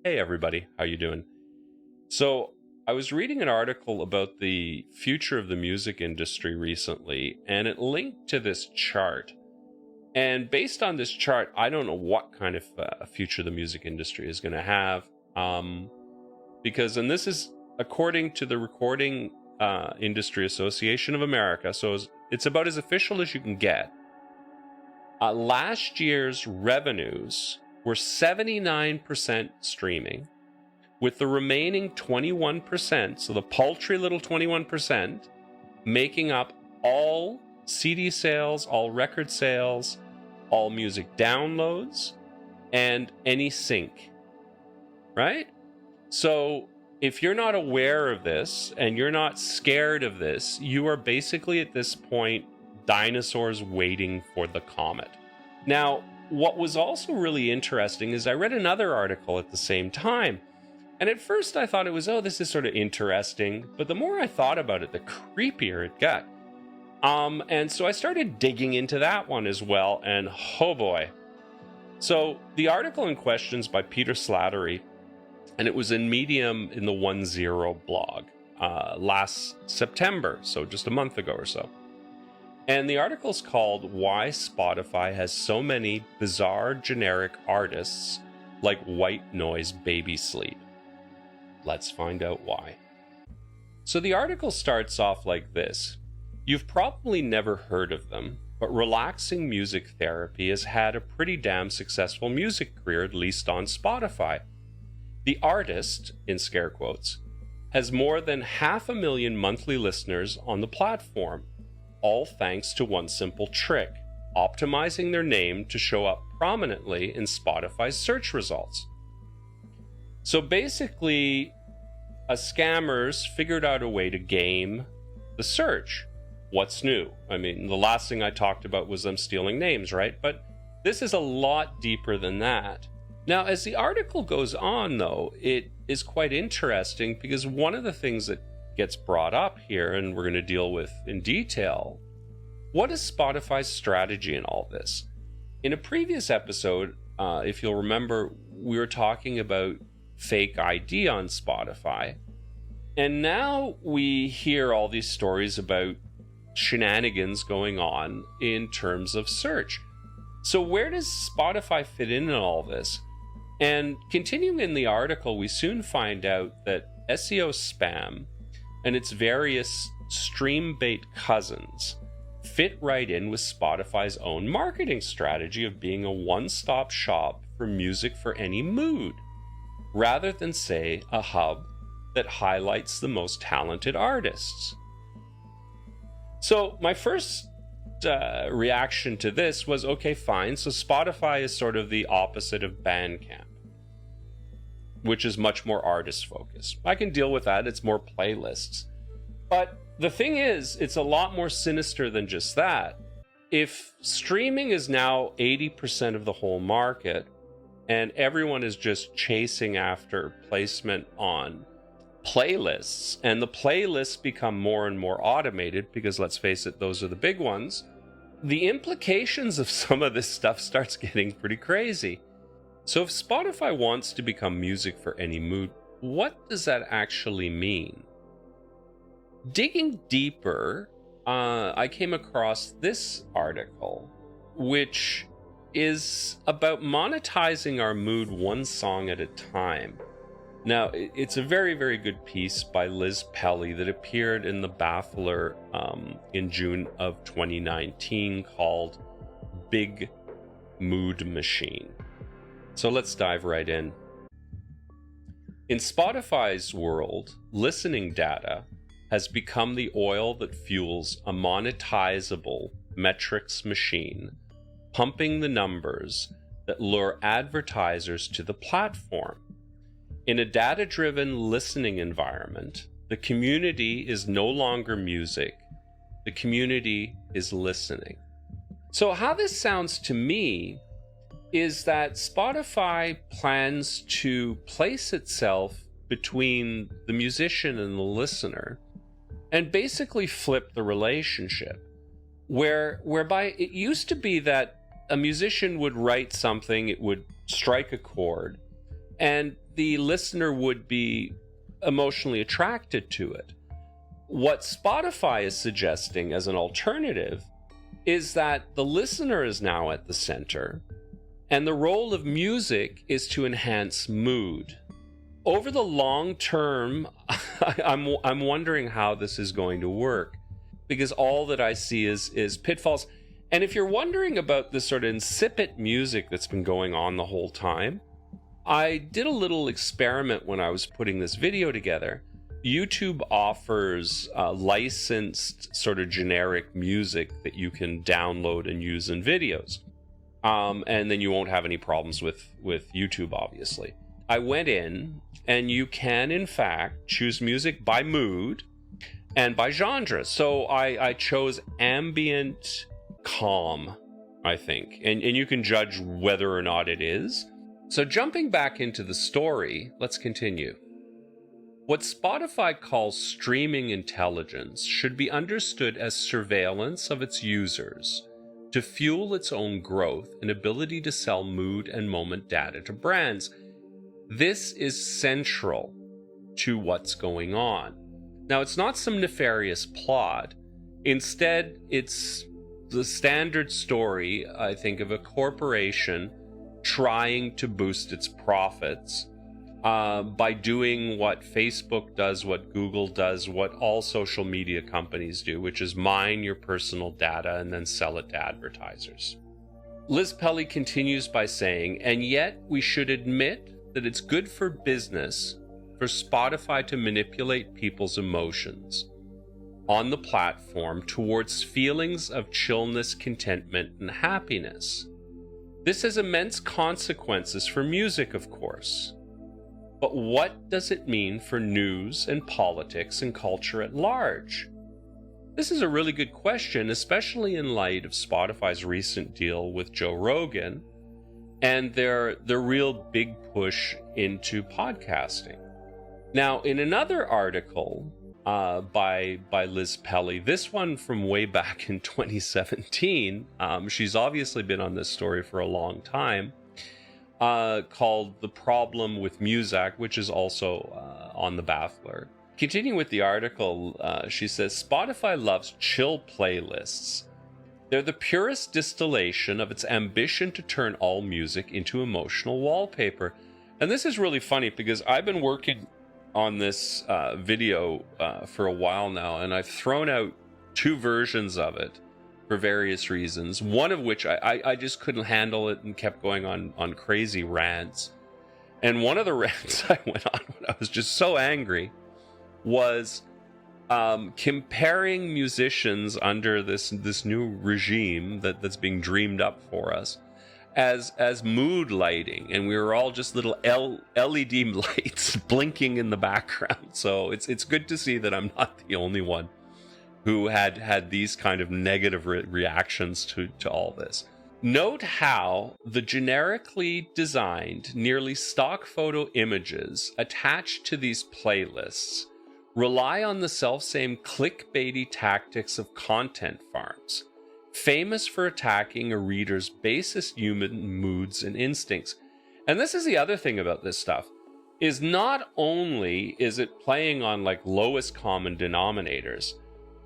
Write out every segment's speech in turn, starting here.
Hey everybody, how you doing? So, I was reading an article about the future of the music industry recently, and it linked to this chart. And based on this chart, I don't know what kind of future the music industry is going to have. Because, and this is according to the Recording Industry Association of America, so it's about as official as you can get. Last year's revenues were 79% streaming, with the remaining 21%, so the paltry little 21%, making up all CD sales, all record sales, all music downloads, and any sync, right? So if you're not aware of this and you're not scared of this, you are basically at this point dinosaurs waiting for the comet. Now, what was also really interesting is I read another article at the same time. And at first I thought it was, this is sort of interesting. But the more I thought about it, the creepier it got. And so I started digging into that one as well. And oh boy. So the article in question is by Peter Slattery. And it was in Medium in the OneZero blog last September. So just a month ago or so. And the article's called Why Spotify Has So Many Bizarre Generic Artists Like White Noise Baby Sleep. Let's find out why. So the article starts off like this. You've probably never heard of them, but relaxing music therapy has had a pretty damn successful music career, at least on Spotify. The artist, in scare quotes, has more than 500,000 monthly listeners on the platform, all thanks to one simple trick, optimizing their name to show up prominently in Spotify's search results. So basically, scammers figured out a way to game the search. What's new? I mean, the last thing I talked about was them stealing names, right? But this is a lot deeper than that. Now, as the article goes on, though, it is quite interesting because one of the things that gets brought up here, and we're going to deal with in detail, what is Spotify's strategy in all this? In a previous episode, if you'll remember, we were talking about fake ID on Spotify, and now we hear all these stories about shenanigans going on in terms of search. So where does Spotify fit in all this? And continuing in the article, we soon find out that SEO spam and its various stream bait cousins fit right in with Spotify's own marketing strategy of being a one-stop shop for music for any mood, rather than, say, a hub that highlights the most talented artists. So my first reaction to this was, okay, fine, so Spotify is sort of the opposite of Bandcamp, which is much more artist-focused. I can deal with that, it's more playlists. But the thing is, it's a lot more sinister than just that. If streaming is now 80% of the whole market, and everyone is just chasing after placement on playlists, and the playlists become more and more automated, because let's face it, those are the big ones, the implications of some of this stuff starts getting pretty crazy. So if Spotify wants to become music for any mood, what does that actually mean? Digging deeper, I came across this article, which is about monetizing our mood one song at a time. Now, it's a very, very good piece by Liz Pelly that appeared in the Baffler in June of 2019 called Big Mood Machine. So let's dive right in. In Spotify's world, listening data has become the oil that fuels a monetizable metrics machine, pumping the numbers that lure advertisers to the platform. In a data-driven listening environment, the community is no longer music, the community is listening. So how this sounds to me is that Spotify plans to place itself between the musician and the listener and basically flip the relationship, whereby it used to be that a musician would write something, it would strike a chord, and the listener would be emotionally attracted to it. What Spotify is suggesting as an alternative is that the listener is now at the center, and the role of music is to enhance mood. Over the long term, I'm wondering how this is going to work, because all that I see is pitfalls. And if you're wondering about this sort of insipid music that's been going on the whole time, I did a little experiment when I was putting this video together. YouTube offers licensed sort of generic music that you can download and use in videos. And then you won't have any problems with YouTube, obviously. I went in, and you can, in fact, choose music by mood and by genre. So I chose ambient calm, I think. And you can judge whether or not it is. So jumping back into the story, let's continue. What Spotify calls streaming intelligence should be understood as surveillance of its users to fuel its own growth and ability to sell mood and moment data to brands. This is central to what's going on. Now, it's not some nefarious plot. Instead, it's the standard story, I think, of a corporation trying to boost its profits by doing what Facebook does, what Google does, what all social media companies do, which is mine your personal data and then sell it to advertisers. Liz Pelly continues by saying, and yet we should admit that it's good for business for Spotify to manipulate people's emotions on the platform towards feelings of chillness, contentment, and happiness. This has immense consequences for music, of course. But what does it mean for news and politics and culture at large? This is a really good question, especially in light of Spotify's recent deal with Joe Rogan and their real big push into podcasting. Now, in another article by Liz Pelly, this one from way back in 2017, she's obviously been on this story for a long time, called The Problem with Muzak, which is also on the Baffler. Continuing with the article, she says, Spotify loves chill playlists. They're the purest distillation of its ambition to turn all music into emotional wallpaper. And this is really funny because I've been working on this video for a while now, and I've thrown out 2 versions of it for various reasons, one of which I just couldn't handle it and kept going on crazy rants. And one of the rants I went on when I was just so angry was comparing musicians under this new regime that's being dreamed up for us as mood lighting, and we were all just little LED lights blinking in the background. So it's good to see that I'm not the only one who had these kind of negative reactions to all this. Note how the generically designed, nearly stock photo images attached to these playlists rely on the selfsame clickbaity tactics of content farms, famous for attacking a reader's basest human moods and instincts. And this is the other thing about this stuff, is not only is it playing on like lowest common denominators,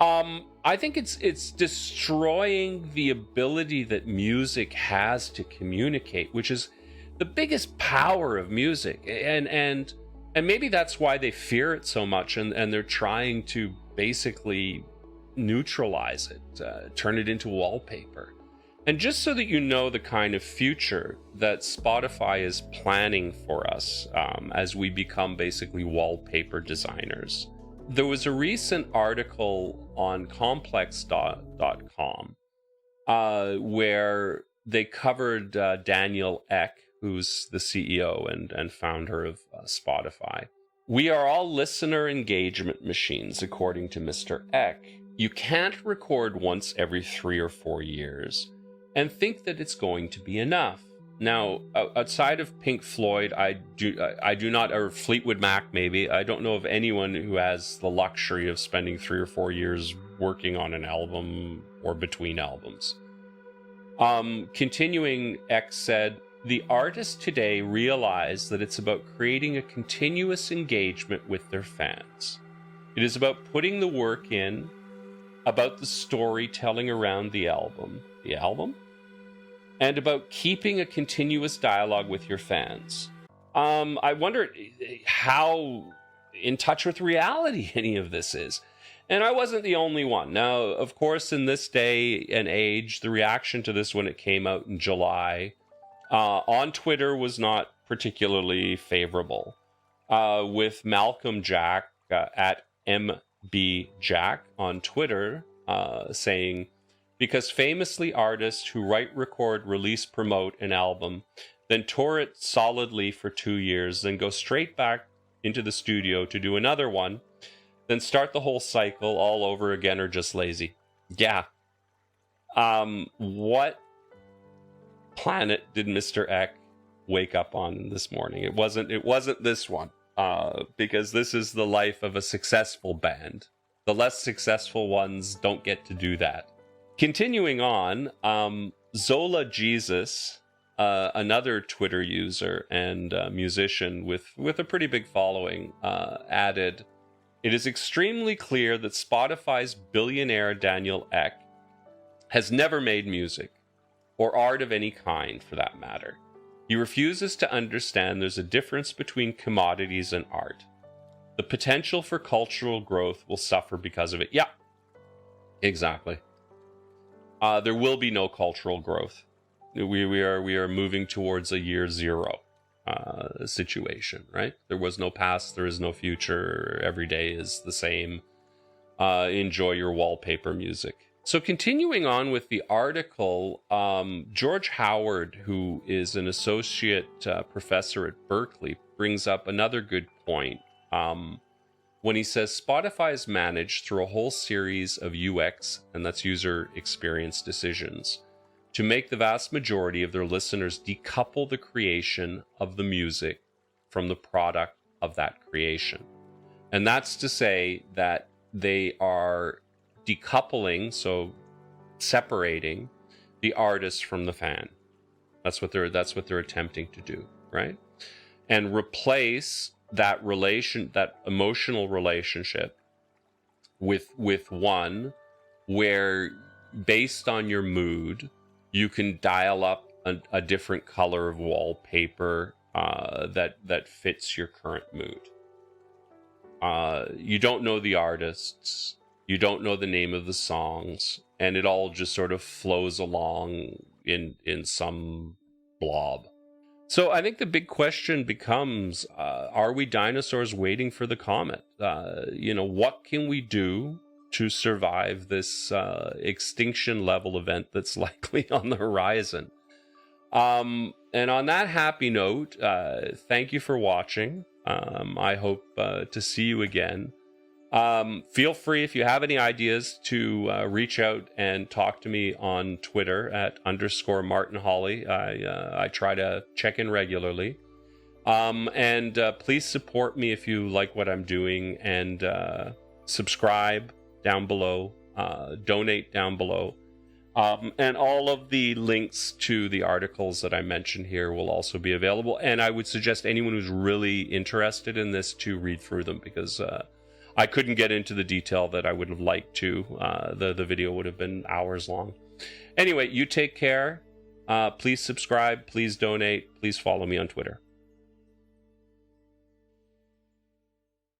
I think it's destroying the ability that music has to communicate, which is the biggest power of music. And maybe that's why they fear it so much, and they're trying to basically neutralize it, turn it into wallpaper. And just so that you know the kind of future that Spotify is planning for us as we become basically wallpaper designers. There was a recent article on complex.com where they covered Daniel Ek, who's the CEO and founder of Spotify. We are all listener engagement machines, according to Mr. Ek. You can't record once every 3 or 4 years and think that it's going to be enough. Now, outside of Pink Floyd, I do not, or Fleetwood Mac maybe, I don't know of anyone who has the luxury of spending 3 or 4 years working on an album or between albums. Continuing, X said, the artists today realize that it's about creating a continuous engagement with their fans. It is about putting the work in, about the storytelling around the album, and about keeping a continuous dialogue with your fans. I wonder how in touch with reality any of this is. And I wasn't the only one. Now, of course, in this day and age, the reaction to this when it came out in July on Twitter was not particularly favorable. With Malcolm Jack at NoMBe Jack on Twitter saying, because famously artists who write, record, release, promote an album, then tour it solidly for 2 years, then go straight back into the studio to do another one, then start the whole cycle all over again, are just lazy. Yeah. What planet did Mr. Eck wake up on this morning? It wasn't this one. Because this is the life of a successful band. The less successful ones don't get to do that. Continuing on, Zola Jesus, another Twitter user and musician with a pretty big following, added, "It is extremely clear that Spotify's billionaire Daniel Ek has never made music, or art of any kind for that matter. He refuses to understand there's a difference between commodities and art. The potential for cultural growth will suffer because of it." Yeah, exactly. There will be no cultural growth. We are moving towards a year zero situation, right? There was no past, there is no future. Every day is the same. Enjoy your wallpaper music. So continuing on with the article, George Howard, who is an associate professor at Berkeley, brings up another good point when he says Spotify is managed through a whole series of UX, and that's user experience decisions, to make the vast majority of their listeners decouple the creation of the music from the product of that creation. And that's to say that they are decoupling, so separating the artist from the fan. That's what they're attempting to do, right? And replace that emotional relationship with one where, based on your mood, you can dial up a different color of wallpaper that fits your current mood. You don't know the artists, you don't know the name of the songs, and it all just sort of flows along in some blob. So I think the big question becomes, are we dinosaurs waiting for the comet? What can we do to survive this extinction level event that's likely on the horizon? And on that happy note, thank you for watching. I hope to see you again. Feel free, if you have any ideas, to reach out and talk to me on Twitter at _Martin Hawley. I try to check in regularly. And please support me if you like what I'm doing, and subscribe down below, donate down below. And all of the links to the articles that I mentioned here will also be available. And I would suggest anyone who's really interested in this to read through them, because I couldn't get into the detail that I would have liked to. The video would have been hours long. Anyway, you take care. Please subscribe. Please donate. Please follow me on Twitter.